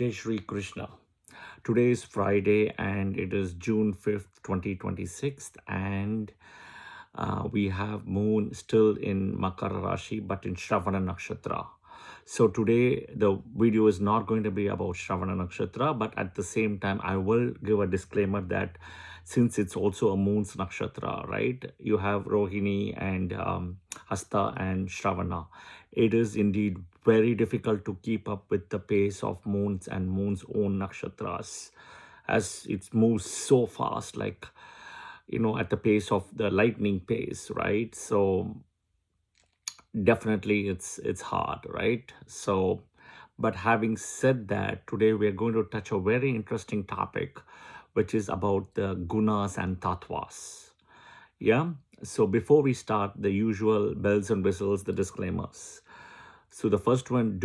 Jai Shri Krishna. Today is Friday and it is June 5th, 2026, and we have moon still in Makara Rashi but in Shravana Nakshatra. So today the video is not going to be about Shravana Nakshatra, but at the same time I will give a disclaimer that since it's also a moon's nakshatra, right? You have Rohini and Hasta and Shravana. It is indeed very difficult to keep up with the pace of moons and moon's own nakshatras, as it moves so fast, like, at the pace of the lightning pace, right? So definitely it's hard, right? So, but having said that, today we are going to touch a very interesting topic, which is about the Gunas and Tatvas. Yeah. So before we start, the usual bells and whistles, the disclaimers. So the first one,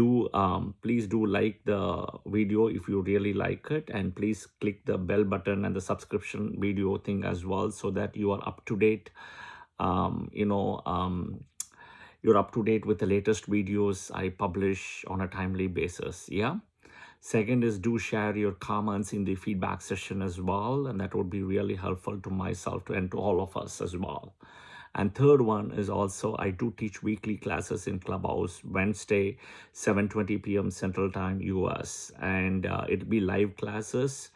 please do like the video if you really like it, and please click the bell button and the subscription video thing as well, so that you are up to date. You're up to date with the latest videos I publish on a timely basis. Yeah. Second is, do share your comments in the feedback session as well, and that would be really helpful to myself and to all of us as well. And third one is also, I do teach weekly classes in Clubhouse, Wednesday, 7:20 p.m. Central Time, US. And it'll be live classes,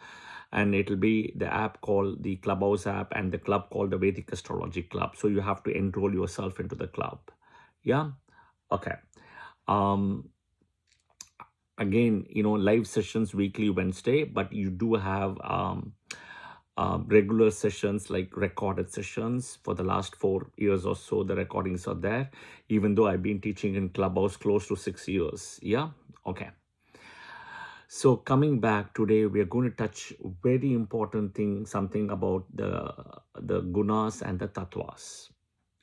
and it'll be the app called the Clubhouse app and the club called the Vedic Astrology Club. So you have to enroll yourself into the club. Yeah. Okay. Again, live sessions weekly Wednesday, but you do have regular sessions, like recorded sessions. For the last 4 years or so, the recordings are there, even though I've been teaching in Clubhouse close to 6 years. Yeah. Okay. So coming back today, we are going to touch very important thing, something about the Gunas and the Tatvas.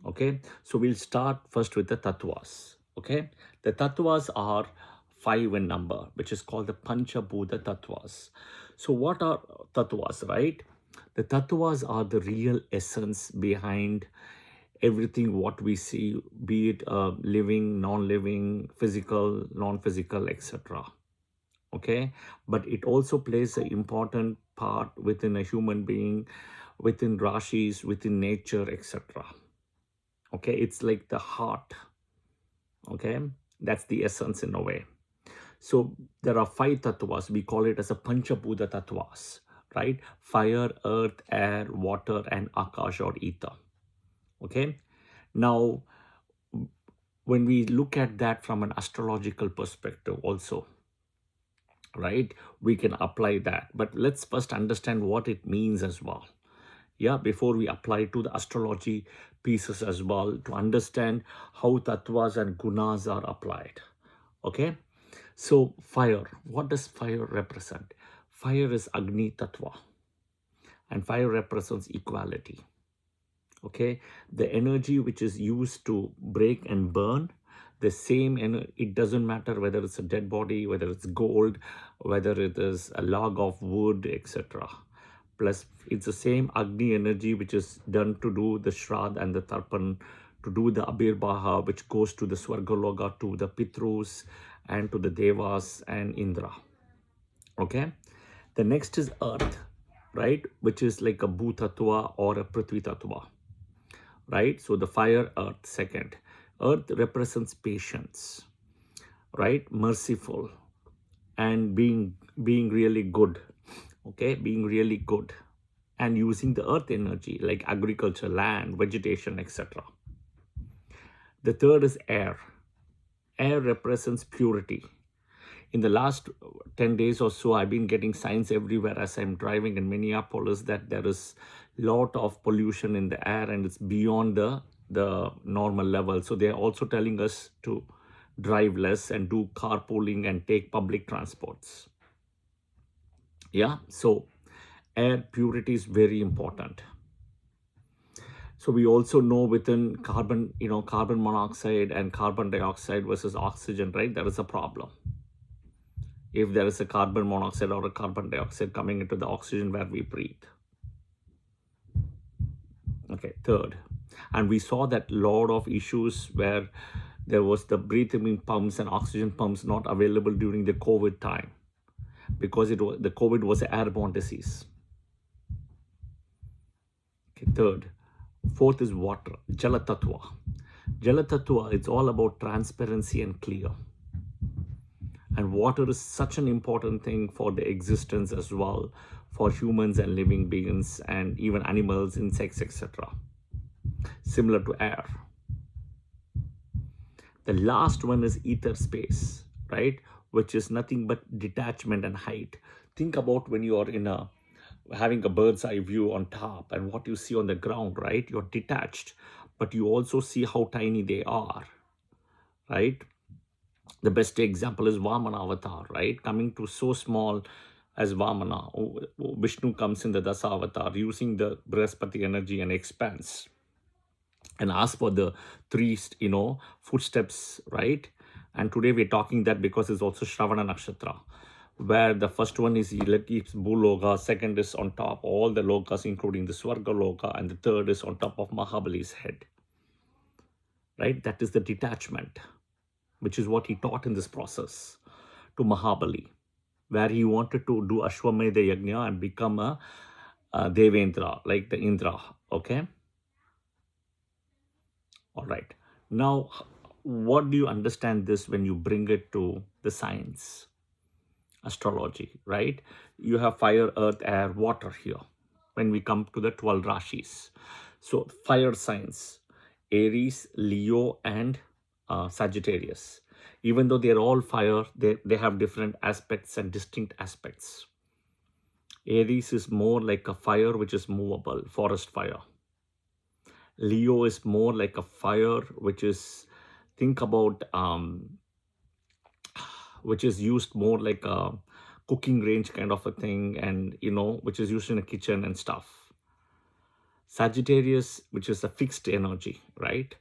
Okay. So we'll start first with the Tatvas. Okay. The Tatvas are 5 in number, which is called the Panchabhuta Tattvas. So what are Tattvas, right? The Tattvas are the real essence behind everything what we see, be it living, non-living, physical, non-physical, etc. Okay, but it also plays an important part within a human being, within Rashis, within nature, etc. Okay, it's like the heart. Okay, that's the essence in a way. So there are 5 tattvas. We call it as a Panchabhuta tattvas, right? Fire, earth, air, water, and akash or ether. Okay. Now, when we look at that from an astrological perspective also, right, we can apply that. But let's first understand what it means as well. Yeah, before we apply to the astrology pieces as well, to understand how tattvas and gunas are applied. Okay. So fire, what does fire represent? Fire is Agni Tattva, and fire represents equality. Okay, the energy which is used to break and burn, the same energy, it doesn't matter whether it's a dead body, whether it's gold, whether it is a log of wood, etc. Plus, it's the same Agni energy which is done to do the Shrad and the Tarpan, to do the Abirbaha, which goes to the Swargaloka, to the Pitrus, and to the Devas and Indra. Okay. The next is earth, right, which is like a Bhutatva or a Prithvi Tattva, right? So the fire, earth, second. Earth represents patience, right? Merciful, and being really good. Okay, being really good, and using the earth energy like agriculture, land, vegetation, etc. The third is air. Air represents purity. In the last 10 days or so, I've been getting signs everywhere as I'm driving in Minneapolis that there is a lot of pollution in the air, and it's beyond the normal level. So they're also telling us to drive less and do carpooling and take public transports. Yeah, so air purity is very important. So we also know within carbon, carbon monoxide and carbon dioxide versus oxygen, right? There is a problem. If there is a carbon monoxide or a carbon dioxide coming into the oxygen where we breathe. Okay, third. And we saw that lot of issues where there was the breathing pumps and oxygen pumps not available during the COVID time. because the COVID was an airborne disease. Okay, third. Fourth is water, Jala Tattva. Jala Tattva, it's all about transparency and clear. And water is such an important thing for the existence as well, for humans and living beings and even animals, insects, etc. Similar to air. The last one is ether space, right? Which is nothing but detachment and height. Think about when you are having a bird's eye view on top and what you see on the ground, right? You're detached, but you also see how tiny they are, right? The best example is Vamana avatar, right? Coming to so small as Vamana. Vishnu comes in the Dasa avatar using the Brihaspati energy and expands and ask for the three, footsteps, right? And today we're talking that because it's also Shravana Nakshatra, where the first one is Bhuloka, second is on top, all the lokas, including the Swarga Loka, and the third is on top of Mahabali's head, right? That is the detachment, which is what he taught in this process to Mahabali, where he wanted to do Ashwamedha Yajna and become a Devendra, like the Indra, okay? All right. Now, what do you understand this when you bring it to the science, astrology, right? You have fire, earth, air, water here when we come to the 12 Rashis. So, fire signs, Aries, Leo, and Sagittarius. Even though they're all fire, they have different aspects and distinct aspects. Aries is more like a fire which is movable, forest fire. Leo is more like a fire which is, think about, which is used more like a cooking range kind of a thing, and which is used in a kitchen and stuff. Sagittarius, which is a fixed energy, right?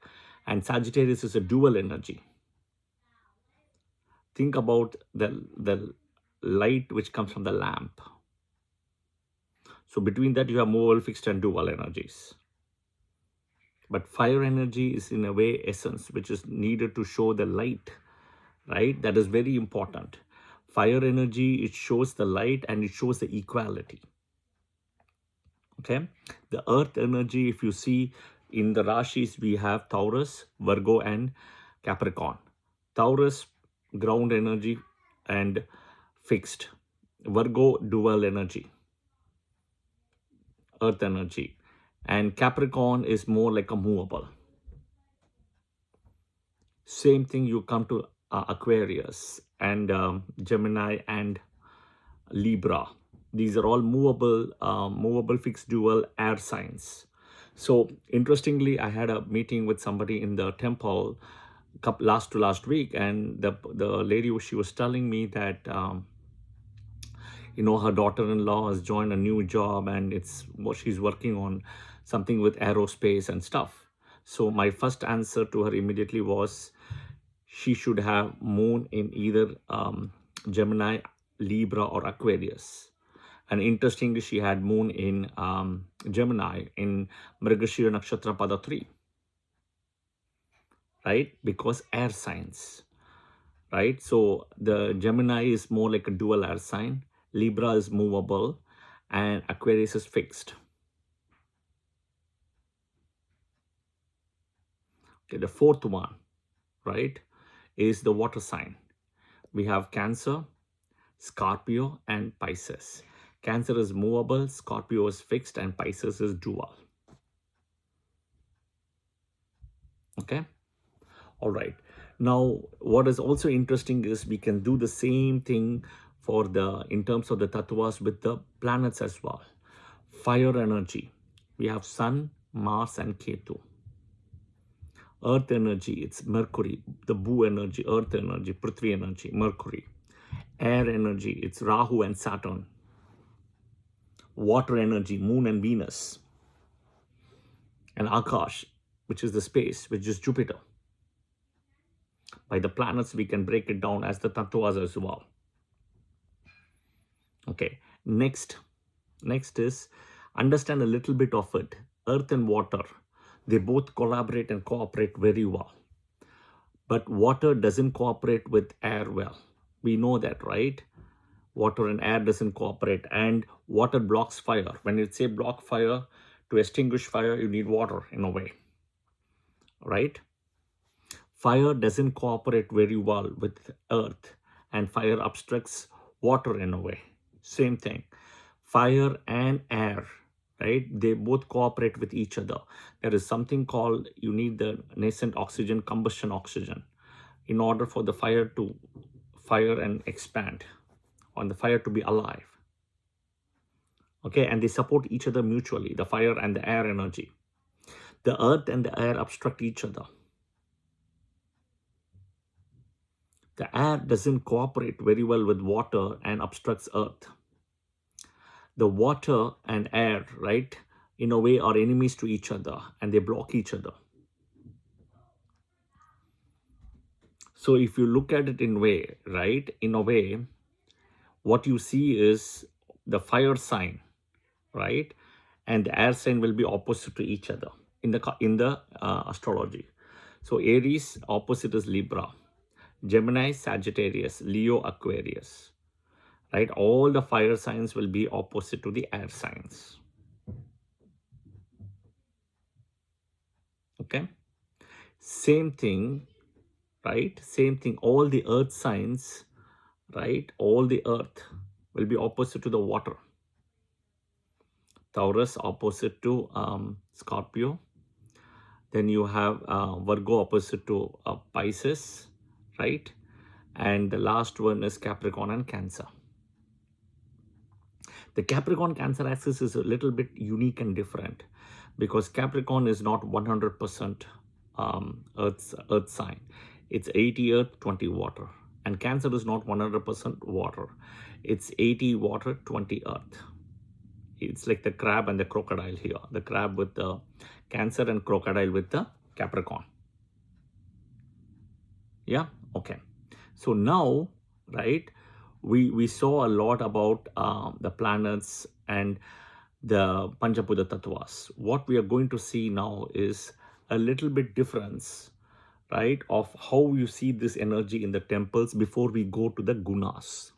And Sagittarius is a dual energy. Think about the light which comes from the lamp. So between that you have movable, fixed, and dual energies. But fire energy is in a way essence, which is needed to show the light, right? That is very important. Fire energy, it shows the light and it shows the equality. Okay. The earth energy, if you see in the Rashis, we have Taurus, Virgo, and Capricorn. Taurus, ground energy and fixed. Virgo, dual energy, earth energy. And Capricorn is more like a movable. Same thing, you come to Aquarius and Gemini and Libra. These are all movable, fixed, dual air signs. So interestingly, I had a meeting with somebody in the temple last week, and the lady, she was telling me that her daughter-in-law has joined a new job and it's what she's working on, something with aerospace and stuff. So my first answer to her immediately was she should have moon in either Gemini, Libra, or Aquarius. And interestingly, she had moon in Gemini in Mrigashira Nakshatra Pada 3, right? Because air signs, right? So the Gemini is more like a dual air sign, Libra is movable, and Aquarius is fixed. Okay, the fourth one, right, is the water sign. We have Cancer, Scorpio, and Pisces. Cancer is movable, Scorpio is fixed, and Pisces is dual. Okay. All right. Now, what is also interesting is we can do the same thing in terms of the tattvas with the planets as well. Fire energy, we have Sun, Mars, and Ketu. Earth energy, it's Mercury, the Bhu energy, Earth energy, Prithvi energy, Mercury. Air energy, it's Rahu and Saturn. Water energy, Moon and Venus. And Akash, which is the space, which is Jupiter. By the planets, we can break it down as the tattvas as well. Okay, next is understand a little bit of it. Earth and water, they both collaborate and cooperate very well. But water doesn't cooperate with air well. We know that, right? Water and air doesn't cooperate, and water blocks fire. When you say block fire, to extinguish fire, you need water in a way, right? Fire doesn't cooperate very well with earth, and fire obstructs water in a way. Same thing. Fire and air, right? They both cooperate with each other. There is something called, you need the nascent oxygen, combustion oxygen, in order for the fire to fire and expand, on the fire to be alive. Okay, and they support each other mutually, the fire and the air energy. The earth and the air obstruct each other. The air doesn't cooperate very well with water and obstructs earth. The water and air, right, in a way are enemies to each other, and they block each other. So if you look at it in way, right, in a way, what you see is the fire sign, right, and the air sign will be opposite to each other in the astrology. So Aries opposite is Libra, Gemini Sagittarius, Leo Aquarius, right? All the fire signs will be opposite to the air signs. Okay, same thing, right? Same thing. All the earth signs, right? All the earth will be opposite to the water. Taurus opposite to Scorpio. Then you have Virgo opposite to Pisces, right? And the last one is Capricorn and Cancer. The Capricorn Cancer axis is a little bit unique and different, because Capricorn is not 100% earth sign. It's 80 earth, 20 water. And Cancer is not 100% water. It's 80 water, 20 earth. It's like the crab and the crocodile here. The crab with the Cancer and crocodile with the Capricorn. Yeah, okay. So now, right, we saw a lot about the planets and the Panchabhuta Tattvas. What we are going to see now is a little bit difference, right, of how you see this energy in the temples before we go to the Gunas.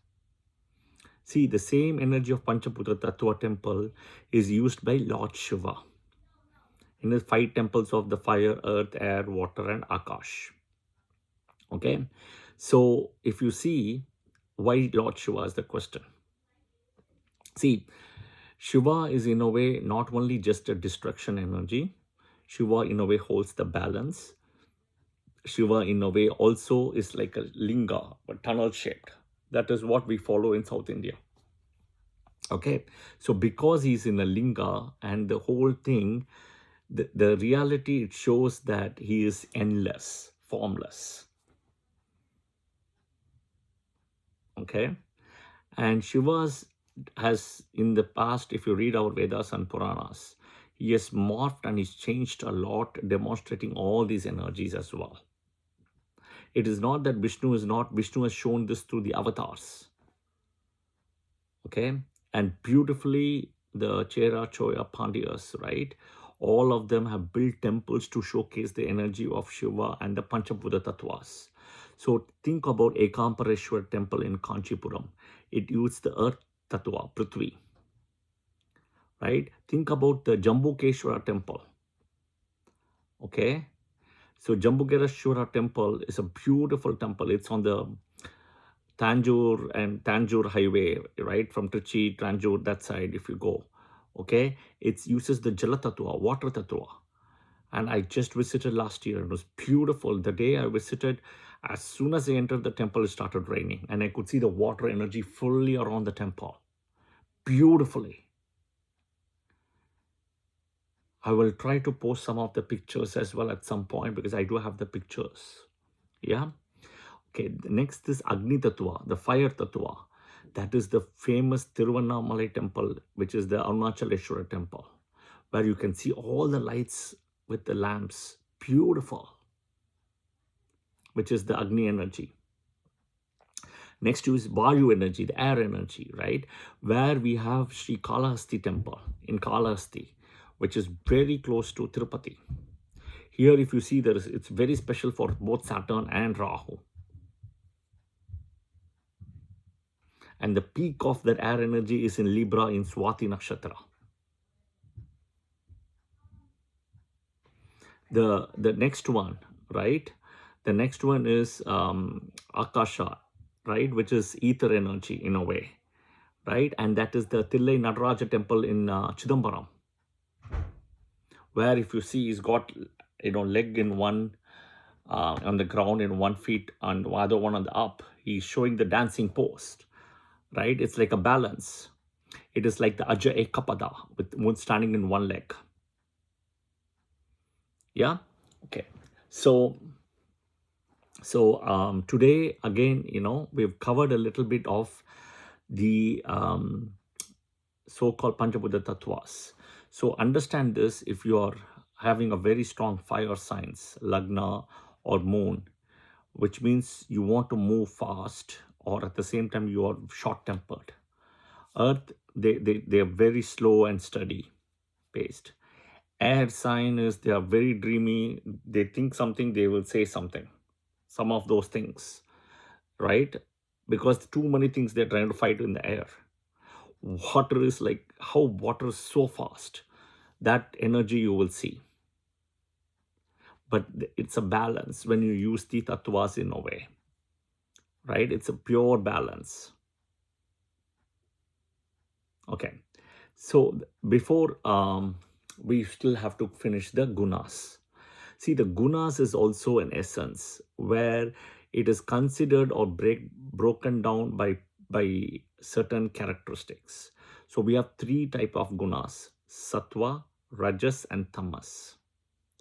See, the same energy of Panchabhuta Tattva temple is used by Lord Shiva in the 5 temples of the fire, earth, air, water, and Akash. Okay, so if you see why Lord Shiva is the question. See, Shiva is in a way not only just a destruction energy. Shiva in a way holds the balance. Shiva in a way also is like a linga, but tunnel shaped. That is what we follow in South India. Okay, so because he's in a linga and the whole thing, the reality, it shows that he is endless, formless. Okay, and Shiva has in the past, if you read our Vedas and Puranas, he has morphed and he's changed a lot, demonstrating all these energies as well. It is not that Vishnu has shown this through the avatars. Okay, and beautifully the Chera, Choya, Pandyas, right? All of them have built temples to showcase the energy of Shiva and the Panchabhuta Tattvas. So think about Ekampareshwar temple in Kanchipuram. It used the earth Tattva, Prithvi. Right? Think about the Jambukeshwara temple. Okay? So Jambukeshwara temple is a beautiful temple. It's on the Tanjore highway, right? From Trichy, Tanjore, that side if you go. Okay? It uses the Jala Tattva, water Tattva. And I just visited last year. It was beautiful. The day I visited, as soon as I entered the temple, it started raining. And I could see the water energy fully around the temple. Beautifully. I will try to post some of the pictures as well at some point, because I do have the pictures. Yeah. Okay. The next is Agni Tattva, the fire Tattva. That is the famous Tiruvannamalai temple, which is the Arunachaleshwara temple, where you can see all the lights with the lamps. Beautiful. Which is the Agni energy. Next is Vayu energy, the air energy, right? Where we have Sri Kalahasti temple in Kalahasti, which is very close to Tirupati. Here, if you see, it's very special for both Saturn and Rahu. And the peak of that air energy is in Libra in Swati Nakshatra. The next one, right? The next one is Akasha, right? Which is ether energy in a way, right? And that is the Thillai Nataraja temple in Chidambaram, where if you see he's got, leg in one on the ground and 1 feet and the other one on the up. He's showing the dancing pose, right? It's like a balance. It is like the Aja Ekapada with moon standing in one leg. Yeah. Okay. So today again, we've covered a little bit of the so-called Panchabuddha Tattvas. So understand this: if you are having a very strong fire signs, Lagna or Moon, which means you want to move fast, or at the same time you are short-tempered. Earth, they are very slow and steady paced. Air sign is they are very dreamy. They think something, they will say something. Some of those things, right? Because too many things they're trying to fight in the air. Water is like how water is so fast. That energy you will see. But it's a balance when you use the tattvas in a way, right? It's a pure balance. Okay. So before we still have to finish the gunas. See, the gunas is also an essence where it is considered or broken down by certain characteristics. So we have 3 type of gunas: sattva, rajas, and tamas.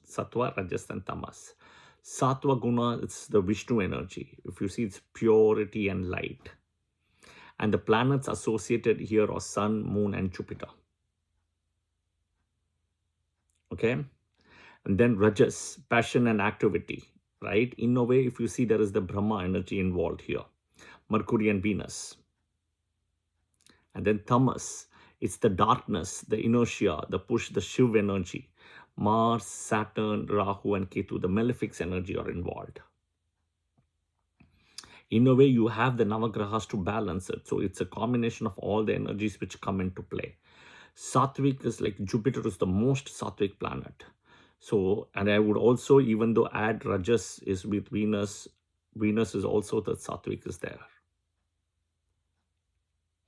Sattva, rajas, and tamas. Sattva guna, it's the Vishnu energy. If you see, it's purity and light. And the planets associated here are Sun, Moon, and Jupiter. Okay. And then rajas, passion and activity, right? In a way, if you see, there is the Brahma energy involved here, Mercury and Venus. And then tamas, it's the darkness, the inertia, the push, the Shiv energy. Mars, Saturn, Rahu, and Ketu, the malefics energy are involved. In a way, you have the Navagrahas to balance it. So it's a combination of all the energies which come into play. Sattvic is like Jupiter is the most Sattvic planet. So, and I would also, even though add Rajas is with Venus, Venus is also the Sattvic is there.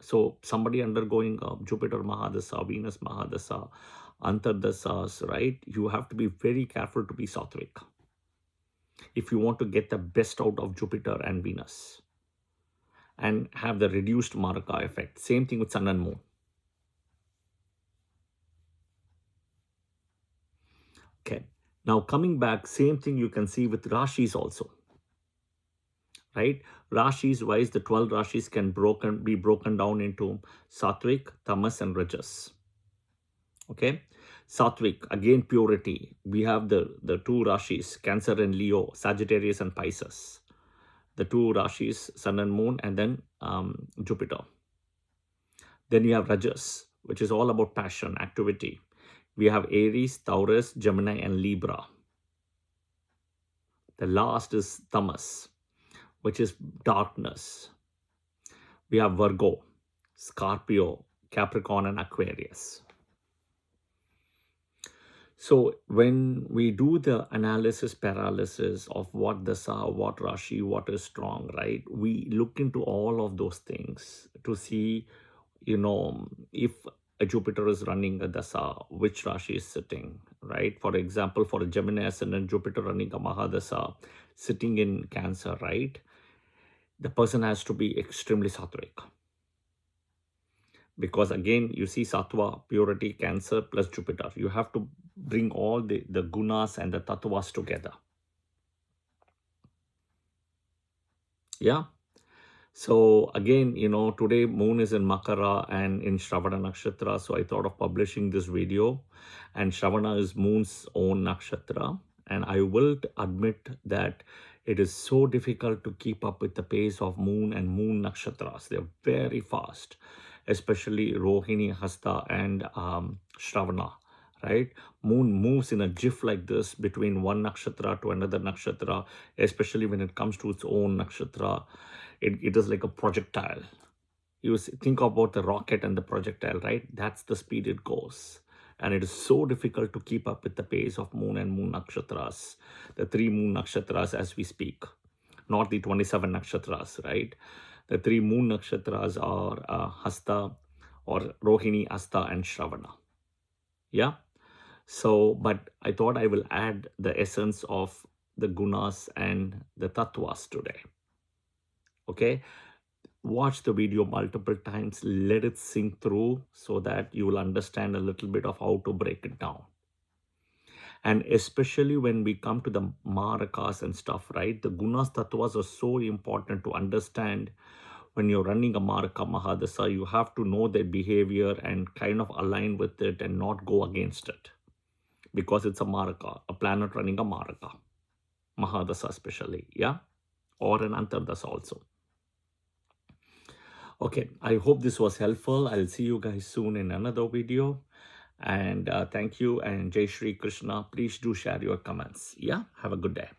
So somebody undergoing Jupiter Mahadasa, Venus Mahadasa, Antardasas, right? You have to be very careful to be Sattvic if you want to get the best out of Jupiter and Venus and have the reduced Maraka effect. Same thing with Sun and Moon. Okay. Now coming back, same thing you can see with Rashis also. Right? Rashis wise, the 12 Rashis can be broken down into Sattvic, Tamas, and Rajas. Okay? Sattvic, again purity. We have the 2 Rashis, Cancer and Leo, Sagittarius and Pisces. The 2 Rashis, Sun and Moon, and then Jupiter. Then you have Rajas, which is all about passion, activity. We have Aries, Taurus, Gemini, and Libra. The last is Tamas, which is darkness. We have Virgo, Scorpio, Capricorn, and Aquarius. So when we do the analysis paralysis of what dasa, what Rashi, what is strong, right? We look into all of those things to see, if a Jupiter is running a dasa, which Rashi is sitting, right? For example, for a Gemini ascendant, Jupiter running a Mahadasa, sitting in Cancer, right? The person has to be extremely sattvic. Because again, you see Sattva, purity, Cancer plus Jupiter. You have to bring all the gunas and the tattvas together. Yeah. So again, today Moon is in Makara and in Shravana Nakshatra. So I thought of publishing this video. And Shravana is Moon's own Nakshatra. And I will admit that it is so difficult to keep up with the pace of Moon and Moon Nakshatras. They're very fast, especially Rohini, Hasta, and Shravana, right? Moon moves in a jiff like this between one nakshatra to another nakshatra, especially when it comes to its own nakshatra. It is like a projectile. Think about the rocket and the projectile, right? That's the speed it goes. And it is so difficult to keep up with the pace of moon and moon nakshatras, the 3 moon nakshatras as we speak, not the 27 nakshatras, right? The 3 moon nakshatras are Hasta or Rohini, Asta, and Shravana. Yeah. So, but I thought I will add the essence of the Gunas and the Tatvas today. Okay. Watch the video multiple times, let it sink through so that you will understand a little bit of how to break it down. And especially when we come to the Marakas and stuff, right? The Gunas Tattvas are so important to understand. When you're running a Maraka Mahadasa, you have to know their behavior and kind of align with it and not go against it. Because it's a Maraka, a planet running a Maraka. Mahadasa especially, yeah? Or an Antardasa also. Okay, I hope this was helpful. I'll see you guys soon in another video. And thank you, and Jai Shri Krishna. Please do share your comments. Yeah, have a good day.